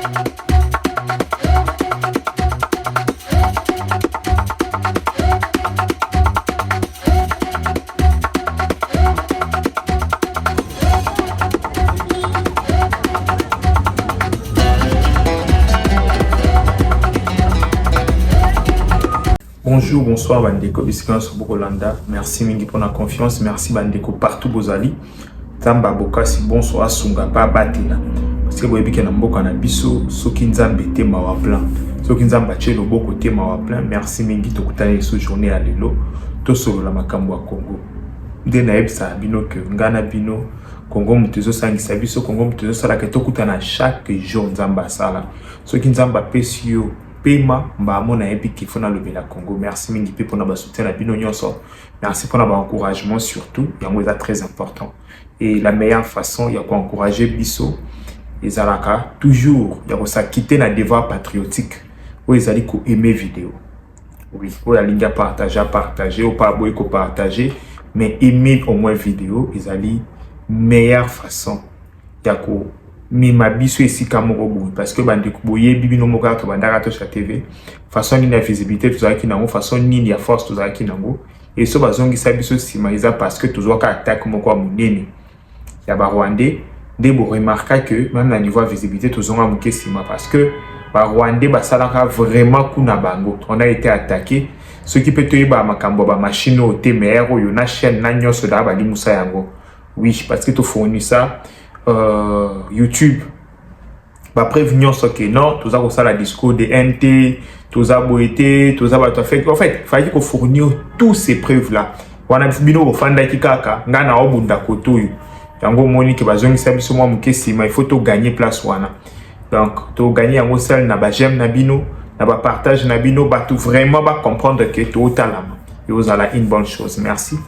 Bonjour, bonsoir Bandeko, Biscan Sobokolanda. Merci mingi pour la confiance, merci Bandeko partout bozali. Tamba bokasi bonsoir sunga pa batela. Parce que boyebi ke na mboka na biso soki nzambe te mawa plan. Soki nzamba che loboko te mawa plan. Merci mingi tokutana ce journée à lelo. To solo la makambo ya Congo. Nde na ebisa bino ke ngana bino Congo mutezo sangisa biso Congo mutezo sala ke tokutana chaque jour nzamba sala. Soki nzamba pesi yo paiement mba mona epi qu'il faut na lobela Congo. Merci mingi pe pour na soutien na bino nyonso. Merci pour na encouragement surtout, yango est très important. Et la meilleure façon ya ko encourager biso ezalaka toujours ya ko quitter na devoir patriotique ou ezali ko aimer vidéo. Oui, ou la ligne partager ou pas boy ko partager mais aimer au moins vidéo ezali meilleure façon ya ko mi mabiso ici kamoko boy parce que bande ko boye bibino moka to bandaka to cha TV façon ni na visibilité to zaki nango façon ni ya force to zaki nango et so bazongi sabiso simaliza parce que toujours ka attaque moko munene ya ba Rwandais de bo remarquer que même na niveau visibilité to zonga muke sima parce que ba Rwandais ba salaka vraiment kuna bango on a été attaqué ce qui peut te ba makambo ba machine au TMR ou na chaîne na nyoso da ba limusa yango oui parce que to fournit ça YouTube va prévenir ce que non tout ça comme ça la discours de NT tout ça boité tout ça va fait en fait fallait qu'on fournir tous ces preuves là wana bino ofanda kikaka ngana obunda kotoyo yango moni ke bazongi sabiso mwa mukesi mais il faut to gagner place wana donc to gagner yango sel na ba j'aime na bino na ba partage na bino ba tout vraiment ba comprendre que to talama et vous allez une bonne chose merci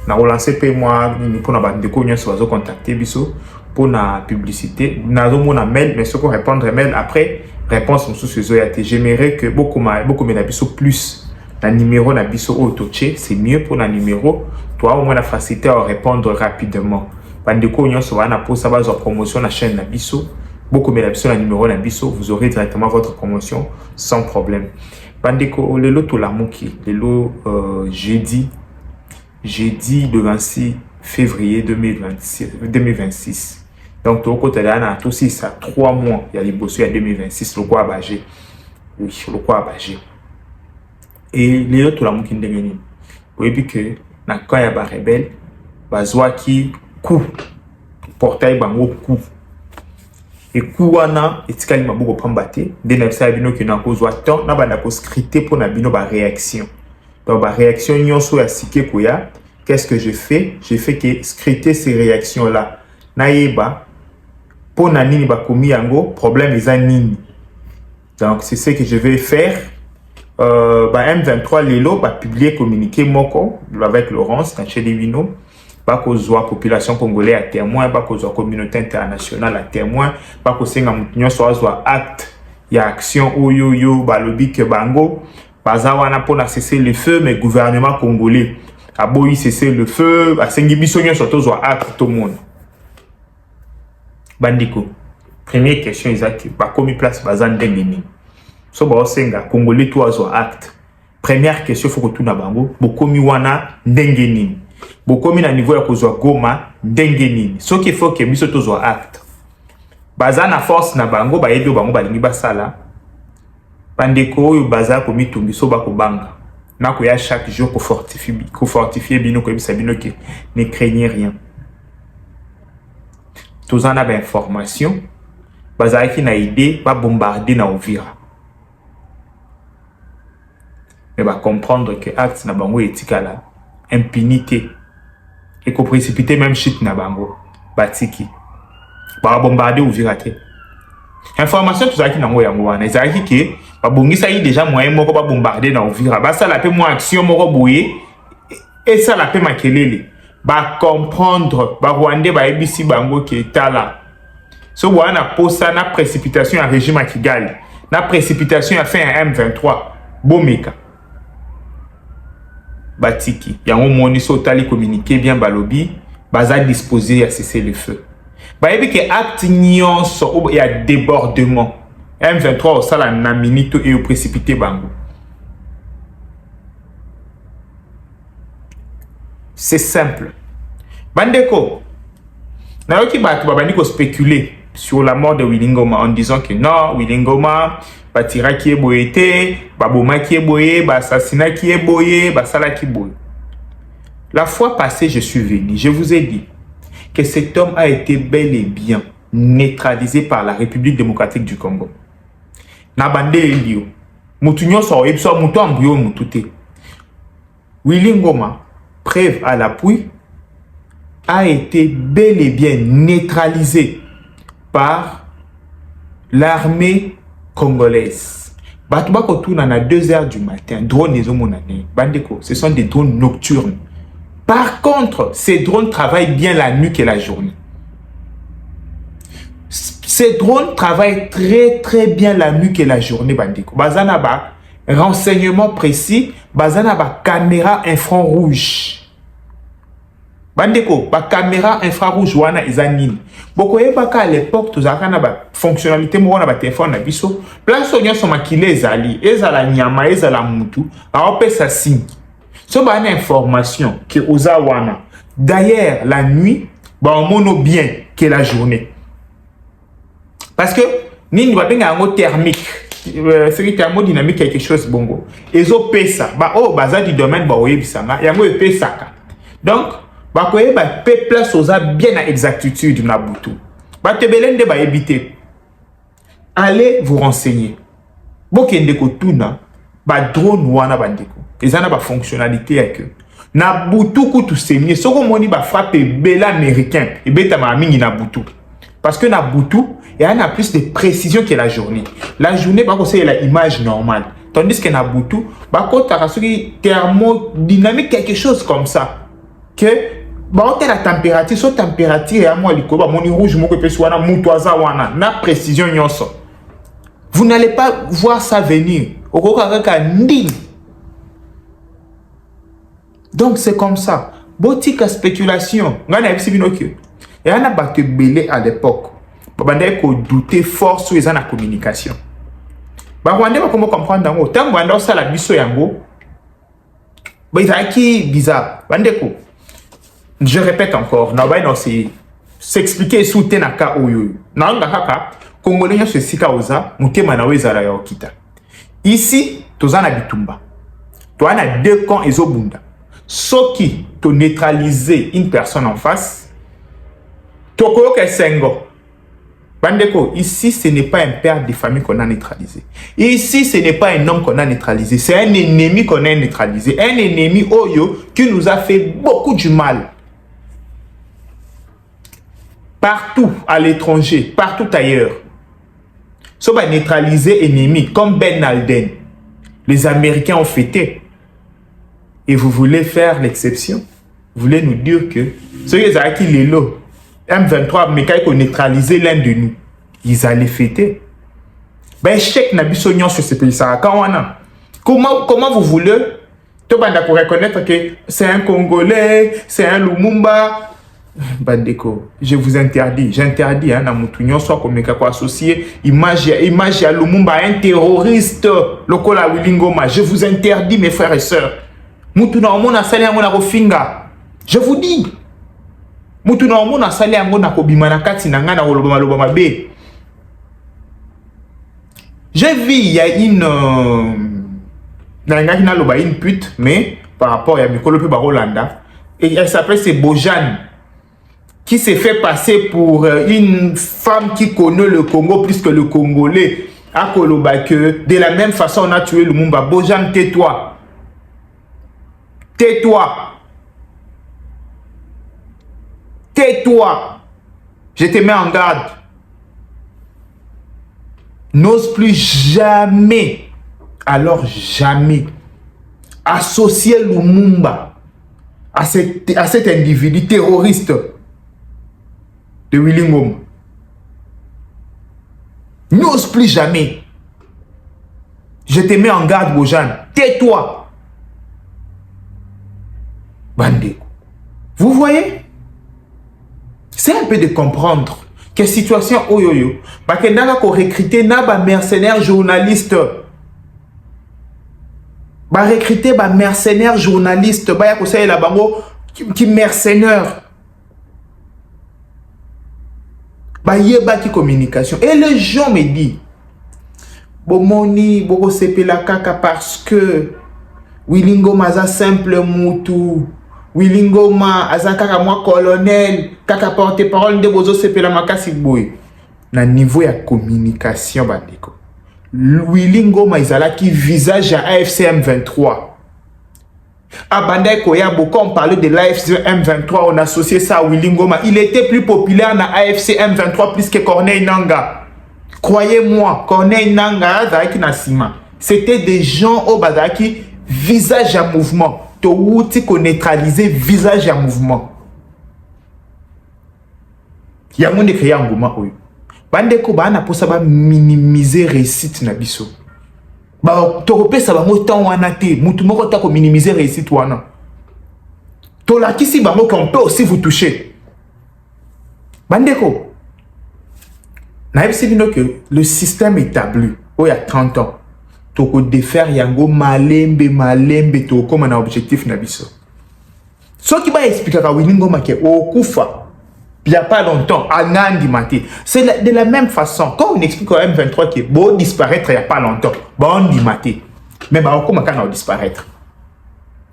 na relancer pe moi pour na ba ndeko nyonso bazo contacter biso pour la publicité, n'a pas mail, mais ce qu'on répondre mail après réponse sous ce zoyate. J'aimerais que beaucoup n'abisso plus la numéro n'abisso autoché, c'est mieux pour la numéro. Toi au moins la facilité à répondre rapidement. Bandeko nyon so wana pour savoir votre promotion la chaîne n'abisso. Beaucoup n'abisso la numéro n'abisso, vous aurez directement votre promotion sans problème. Bandeko le lot tout la mouki, le lot jeudi le 26 février 2026. Donc, au côté de l'année, tout ça, 3 mois, il y a les bossus à 2026, le quoi abagé. Oui, le quoi abagé. Et les autres, la moukin de gagner. Vous voyez que, quand il y a des rebelles, bazwa qui coup, portail bango coup. Et coup, wana, et tika li mabuko pambate, de n'absa bino qui n'a cause temps, n'a pas la cause scripté pour n'abino ba réaction. Donc, ba réaction, nyon so ya sike koya. Qu'est-ce que je fais? Je fais que scripter ces réactions-là. Naïba, pour nanini ba komi yango, problème est nini. Donc, c'est ce que je vais faire. M23 Lelo va publier communiqué moko avec Laurence, Naché Divino. Pas qu'on soit population congolaise à témoin, pas qu'on soit communauté internationale à témoin, pas qu'on soit acte, il y a action, oyoyo, balobi ke bango. Bazawana pour cesser le feu, mais gouvernement congolais. Aboyi cesser le feu, asengi bisonyo surtout soit acte tout le monde. Bandiko. Première question exacte, ba komi place bazan dengeni. So ba osenga congolais toi soit acte. Première question faut que tout na bango, bokomi wana dengeni. Bokomi na niveau ya kozwa Goma dengeni. So qu'il faut que biso to soit acte. Bazana force na bango ba yebi bango balingi basala. Bandeko oyo baza ko mitumbi so ba ko banga. Na ko ya chaque jour ko fortifier bino ko bisa bino ke ne craignez rien. Tous en avez information. Baza ki na idée ba bombarder na Uvira. Mais ba comprendre que acte na bango etika la impunité et ko précipiter même shit na bango batiki. Ba bombarder Uvira te. Information tout ça qui nango yango wana ezaki ke babongisa yi déjà moyen moko ba bombarder na Uvira ba sala pe mo action moko boye et ça la pe makelele ba comprendre ba Rwandais ba ebisi bango ke tala so wana posa na précipitation à régime à Kigali na précipitation à fait un M23 bomeka batiki yango moni so tali communiquer bien balobi baza disposer à cesser le feu. Bah, il y a acte nyonso, il y a débordement. M23 au sala na minute et au précipité bango. C'est simple. Bandeko, nayoki bato babandiko spéculer sur la mort de Willy Ngoma en disant que non, Willy Ngoma batira qui est boyé, baboma qui est boyé, bassassinat qui est boyé, basala qui boyé. La fois passée, je suis venu, je vous ai dit que cet homme a été bel et bien neutralisé par la République démocratique du Congo. Nabande elio, mutunyo so ebso mutu ambuyo mutute. Willy Ngoma, preuve à l'appui, a été bel et bien neutralisé par l'armée congolaise. Batubako tourne à 2 h du matin, drone les homonane. Bandeko, ce sont des drones nocturnes. Par contre, ces drones travaillent bien la nuit et la journée. Ces drones travaillent très bien la nuit et la journée, bandeko. Bazana ba renseignement précis, bazana ba caméra infrarouge. Bandeko, ba caméra infrarouge wana ezanini. Bokoye baka à l'époque tous akana ba fonctionnalité mo wana ba téléphone na biso. Place onyo so makile ezali, ezala nyama, ezala mutu, a opesa signe. So ba une information que oza wana. D'ailleurs, la nuit, ba on mono bien que la journée. Parce que nini ba benga ngo thermique. C'est thermodynamique quelque chose bongo. Ezo pesa, ba oh baza du domaine ba oyebisanga, yango epesaka. Donc ba koye ba pe place oza bien à exactitude na butu. Ba tebelende ba ebité. Allez vous renseigner. Bokende ko tuna ba drone wana bandeko. Ezana ba fonctionnalité avec eux. Na butu kutu semie soko moni ba frappe bela américain et beta ma mingi na butu. Parce que na butu il y a plus de précision que la journée. La journée par contre c'est la image normale. Tandis que na butu ba kota rasuri thermodynamique quelque chose comme ça que ba la température so température ya moi likoba moni rouge moko pe wana mutoaza wana na précision nyonso. Vous n'allez pas voir ça venir. Okoka nding. Donc c'est comme ça. Botika spéculation. Ngana ebisi binokyo. Et on a battu belé à l'époque. Babande ko douter fort sur les ana communication. Ba Rwanda ba comment comprendre dango. Tant Rwanda ça la biso yango. Ba izaki bizarre. Bande ko. Je répète encore, na ba non c'est s'expliquer sous tenaka oyo. Na nga kaka Congolais se sika oza mutema na wezala ya okita. Ici, tozana bitumba. Toi na 2 camps ezobunda. Soki to neutraliser une personne en face, toko ke sengo. Bandeko, ici ce n'est pas un père de famille qu'on a neutralisé. Ici ce n'est pas un homme qu'on a neutralisé, c'est un ennemi qu'on a neutralisé, un ennemi oyo qui nous a fait beaucoup du mal. Partout à l'étranger, partout ailleurs. So va neutraliser ennemi comme Ben Laden. Les Américains ont fêté. Et vous voulez faire l'exception. Vous voulez nous dire que ceux qui ont les lots, M23, mais quand ils ont neutralisé l'un de nous, ils allaient fêter. Ben, chèque n'a pas sur ce pays. Comment vous voulez tout le monde pour reconnaître que c'est un Congolais, c'est un Lumumba. Bandeko, je vous interdis, j'interdis na mutunyo soit comme quoi associé image à Lumumba, un terroriste lokola Willy Ngoma. Je vous interdis mes frères et sœurs. Mutuna omona sali yango na kofinga. Je vous dis. Mutuna omona sali yango na kobima na kati na nga na koloba maloba mabe. J'ai vu il y a une pute mais par rapport à Mikolo pe Barolanda et elle s'appelle c'est Bojane qui s'est fait passer pour une femme qui connaît le Congo plus que le Congolais à Koloba que de la même façon on a tué Lumumba. Bojane, tais-toi. Tais-toi. Tais-toi. Je te mets en garde. N'ose plus jamais, alors jamais, associer Lumumba à cet individu terroriste de Willy Ngoma. N'ose plus jamais. Je te mets en garde, Bojane. Tais-toi. Bandeko. Vous voyez? C'est un peu de comprendre que situation oyoyo bakendaka ko recruter na ba mercenaires journalistes ba recruter ba mercenaires journalistes ba ya ko salela bango qui mercenaires ba yeba ki communication et les gens me disent bomoni boko sepela kaka parce que Willy Ngoma aza simple mutu Willy Ngoma aza kaka moi colonel kaka porte-parole de bozo sepela makasi boy na niveau ya communication bandeko Willy Ngoma izalaki visage à AFC M23 Abandai Koya beaucoup on parlait de l'AFC M23 on associait ça à Willy Ngoma il était plus populaire na AFC M23 plus que Corneille Nangaa croyez-moi Corneille Nangaa azalaki na sima c'était des gens au bazaki visage à mouvement to wuti ko neutraliser visage à mouvement ya monde créer ngoma oyo bandeko bana posa ba minimiser réussite na biso ba to kopesa bango temps wana te mutu moko ta ko minimiser réussite wana to la kisi bango qu'on peut aussi vous toucher bandeko na ebisi bino que le système établi il y a 30 ans toko défaire yango malembe to comme un objectif na biso so qui va expliquer ka Willy Ngoma ke okufa il y a pas longtemps anandi maté c'est de la même façon quand on explique au M23 que bon disparaître il y a pas longtemps bon dit maté mais bah comment quand on disparaître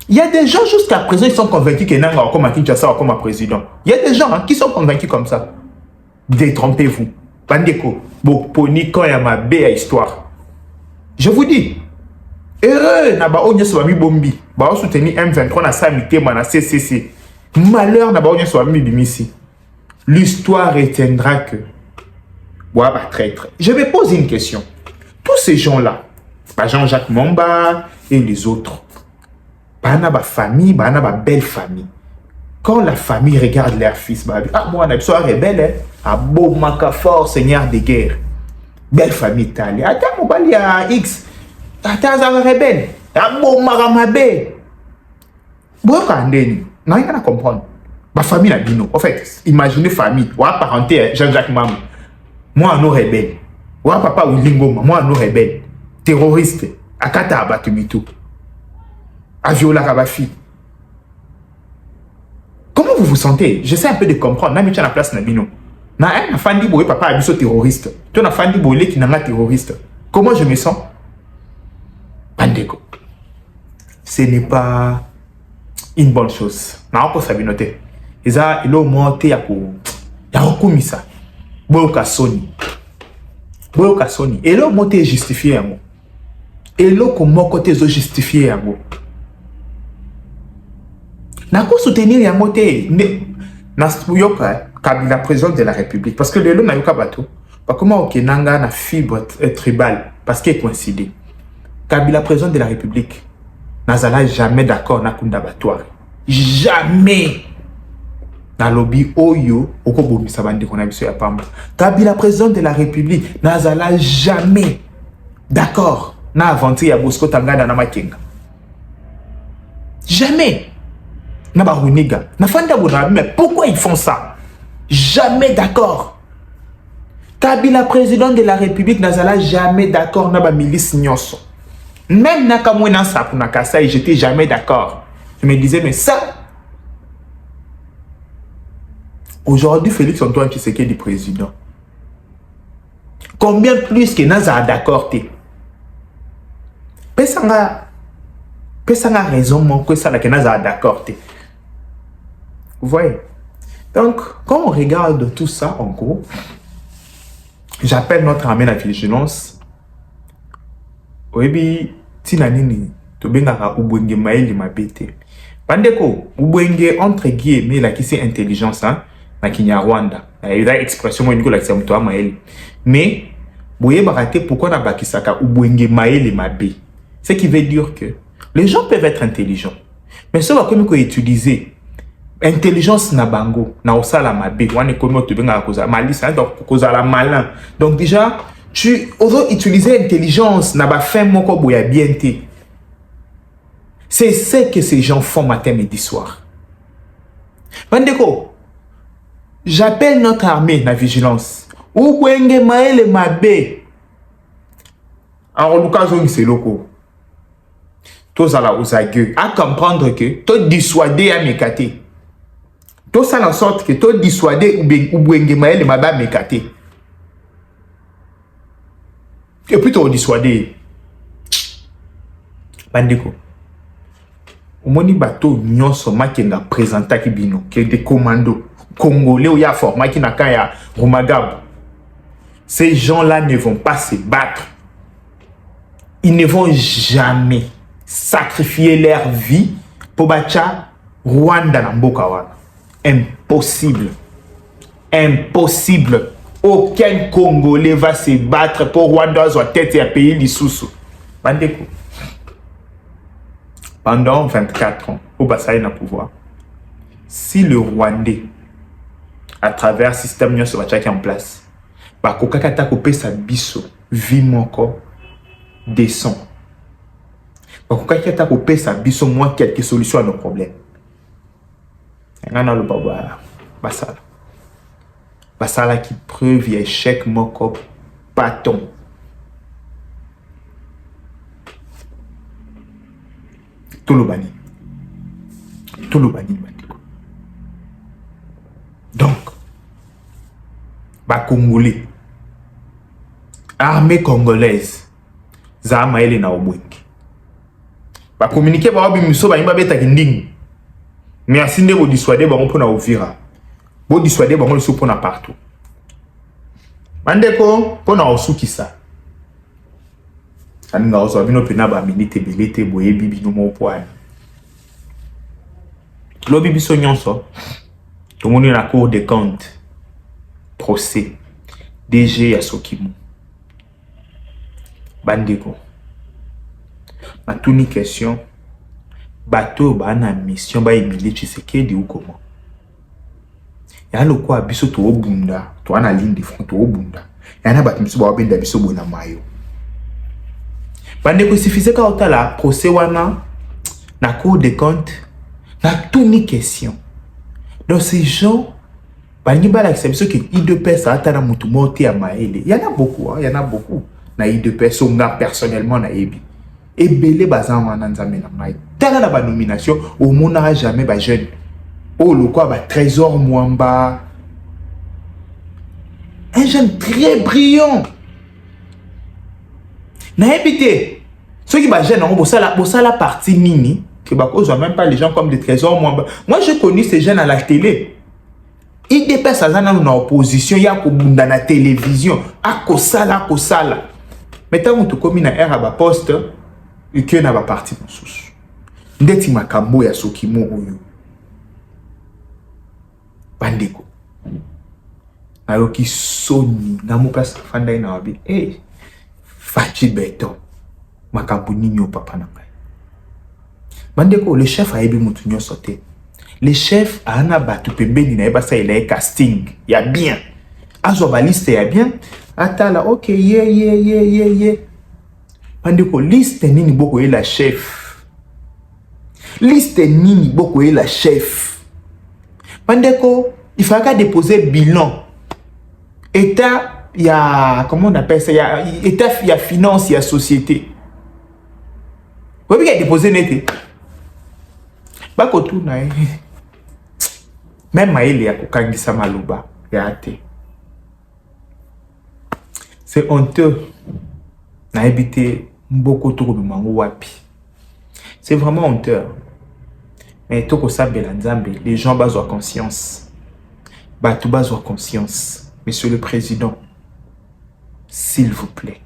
il y a des gens jusqu'à présent ils sont convaincus que Nanga comme Kinshasa comme président il y a des gens qui sont convaincus comme ça détrompez-vous bandeko bo poni quand il y a ma belle histoire. Je vous dis, heureux na ba onye so mi bombi, ba soutenir M23 na samité na CCC. Malheur na ba onye so mi bimisi. L'histoire retiendra que wa ba traître. Je vais poser une question. Tous ces gens-là, ba Jean-Jacques Momba et les autres, ba na ba famille, ba na ba belle famille. Quand la famille regarde leur fils, ba ah moi na soir rebelle, ah beau maka fort seigneur de guerre. Belle famille tali. Attends, mon bali à X. Attends, ça va rebelle. Ah bon, maramabe. Bon, quand on n'a rien à comprendre. Ma famille a dit non. En fait, imaginez famille. Ou parenté Jean-Jacques Mam. Moi, non rebelle. Ou papa Willy Ngoma. Moi, non rebelle. Terroriste. Akata abatumito. A viola rabafi. Comment vous vous sentez? J'essaie un peu de comprendre. Même si on a la place Nabino. Na un fandi boy papa abiso terroriste. Ton a fandi boy qui n'a pas terroriste. Comment je me sens? Bandeko. Ce n'est pas une bonne chose. Na encore sabinote. Eza ilo monte ya ko ya okumisa. Boyo kasoni. Boyo kasoni. Elo monte justifier yango. Elo ko moko te zo justifier yango. Na ko soutenir yango te na yoka Kabila président de la République parce que le lot n'a eu qu'à bateau pas comment ok nanga na fibre tribale parce qu'il est coïncidé Kabila président de la République n'azala jamais d'accord na kunda batoire jamais na lobby oyo okobomi sabandi kona biso ya pamba Kabila président de la République n'azala jamais d'accord na aventure ya Bosco Tangana na Makenga jamais na ba Runiga na fanda bona mais pourquoi ils font ça? Jamais d'accord. Kabila président de la République n'azala jamais d'accord na ba milice nyonso. Même na kamwena sa pour na kasa j'étais jamais d'accord. Je me disais mais ça aujourd'hui Félix Antoine Tshisekedi président. Combien plus que naza d'accord té? Pesanga raison mon que ça la que naza d'accord té. Vous voyez? Donc, quand on regarde tout ça, en gros, j'appelle notre armée à la vigilance. Oebi, tinanini, to bengaka ubwenge maeli mabete. Bandeko, ubwenge entre guillemets la qui c'est intelligence, hein, na Kinyarwanda. Il y a une expression moi la qui c'est maeli. Mais, boye barate pourquoi na bakisaka ubwenge maeli mabe. Ce qui veut dire que les gens peuvent être intelligents, mais ça va comme qu'on utiliser. Intelligence na bango na osala mabe wane komo to benga koza malisa donc koza la malin donc déjà tu oso utiliser intelligence na ba fin moko boya bien té c'est ce que ces gens font matin midi soir bandeko J'appelle notre armée, la vigilance. Ou Bwenge Maël Mabe. Alors, Lucas Zong, c'est loco. Tous à la osague. À comprendre que, tout dissuader à m'écater. Tout ça en sorte que, tout dissuader ou Bwenge Maël Mabe à m'écater. Et puis, tout dissuader. Bandeko. Au moni bateau, nyonso makenga présenta kibino, qui est des commandos. Congolais ou ya format qui n'a qu'à ya Rumagab. Ces gens-là ne vont pas se battre. Ils ne vont jamais sacrifier leur vie pour battre Rwanda na mboka wana. Impossible. Impossible. Aucun Congolais va se battre pour Rwanda soit tête et pays l'issoussou. Bandeko. Pendant 24 ans, au Bassaï na pouvoir. Si le Rwandais à travers le système qui est en place, bakokaka kopé sa biso vie moko descend. Bakokaka kopé sa biso moins quelques solutions à nos problèmes. Ngana lo baba basala. Basala qui preuve échec moko paton. Tout le bani. Donc, Congolais, armée congolaise, Zama ele na obwenge. Communiquer ba bimiso ba imba beta kinding. Mais asinde bo dissuader ba on na ovira. Bo dissuader ba on le sopo na partout. Bandeko pona osukisa. Aninga ozo bino pena ba minute belete boye bibi no mo poani. Lobi biso nyonso. Tout le monde est dans la cour des comptes. Procès. DG à Sokimu. Bandeko. Ma toute une question. Bateau, ba na mission, ba Emile Tshisekedi ou comment? Ya le quoi, biso to obunda. To ana ligne de front, to obunda. Ya na bato miso ba obenda biso bona mayo. Bandeko, suffisait ka otala procès wana na cour des comptes. Na toute une question. Donc ces gens, il y a beaucoup, il y en a beaucoup. Na I2P, personnellement, na ebi. Et belé bazan wana nzambe na mai. Tala na ba nomination, au monde n'aura jamais ba jeune. Oh le quoi ba Trésor Mwamba. Un jeune très brillant. Na ebité. Ceux qui ba jeune on bossa la partie nini que ba cause même pas les gens comme des Trésor Mwamba. Moi j'ai connu ces jeunes à la télé. Il dépasse à dans opposition, il y a na la télévision, à kosala. Mais tant que tu commis na air à ba poste, et que na ba parti sous. Ndeti makambo ya Sokimo oyo. Bandeko. Ayoki soni na mo place fanda ina wabi. Eh. Fachi beton. Makambo ninyo papa na ngai. Bandeko le chef a ebi mutu nyo sauté. Le chef a un abattu pembeni na eba sa il a casting. Il y a bien. Azo ba liste ya bien. Atala OK yeah. Bandeko liste nini boko e la chef. Liste nini boko e la chef. Bandeko il faut qu'à déposer bilan. État il y a comment on appelle ça, il y a état, il y a finance, il y a société. Vous voyez déposer nete. Bako tout na même maïli ya kokangisa maluba ya ate. C'est honteux. Na habité beaucoup trop de mango wapi. C'est vraiment honteux. Mais toko sabela nzambe, les gens bazo conscience. Batu bazo conscience. Monsieur le Président, s'il vous plaît,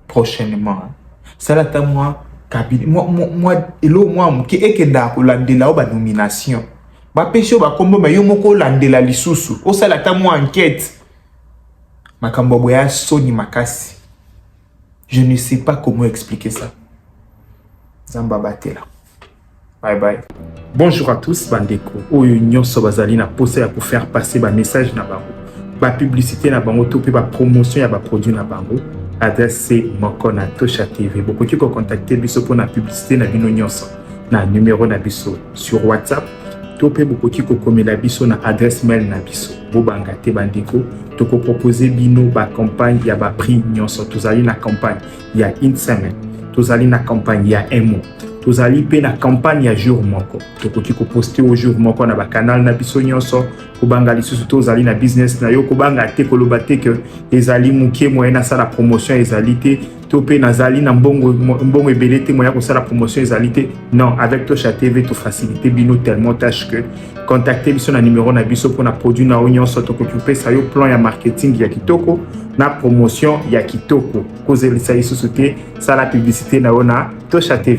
prochainement, salata moi cabinet moi elo moi qui ekenda ko landela ba nomination. Ba pesho ba kombo ma yo moko landela lisusu. O salata moi enquête. Makambo boya soni makasi. Je ne sais pas comment expliquer ça. Zamba batela. Bye bye. Bonjour à tous bandeko. Oyo nyonso bazali na posa ya pour faire passer ba message na bango. Ba publicité na bango to pe ba promotion ya ba produit na bango. Adresse moko na Tosha TV. Beaucoup qui contacter biso pour la publicité na bino nyonso. Na numéro na biso sur WhatsApp to pe bokoki kokomela biso na adresse mail na biso bobanga te bandeko toko proposer bino ba campagne ya ba prix nyonso tozali na campagne ya une semaine tozali na campagne ya un mois tozali pe na campagne ya jour moko tokoki ko poster au jour moko na ba canal na biso nyonso kobanga lisusu tozali na business na yo kobanga te koloba te que ezali muke moyen na sala promotion ezali te to pe nazali na mbongo ebele te moyen ko sala promotion ezali te non avec Tosha TV to faciliter bino tellement tâche que contacter biso na numéro na biso pour na produit na nyonso tokoki pesa yo plan ya marketing ya kitoko na promotion ya kitoko kozelisa lisusu te sala publicité na ona Tosha TV.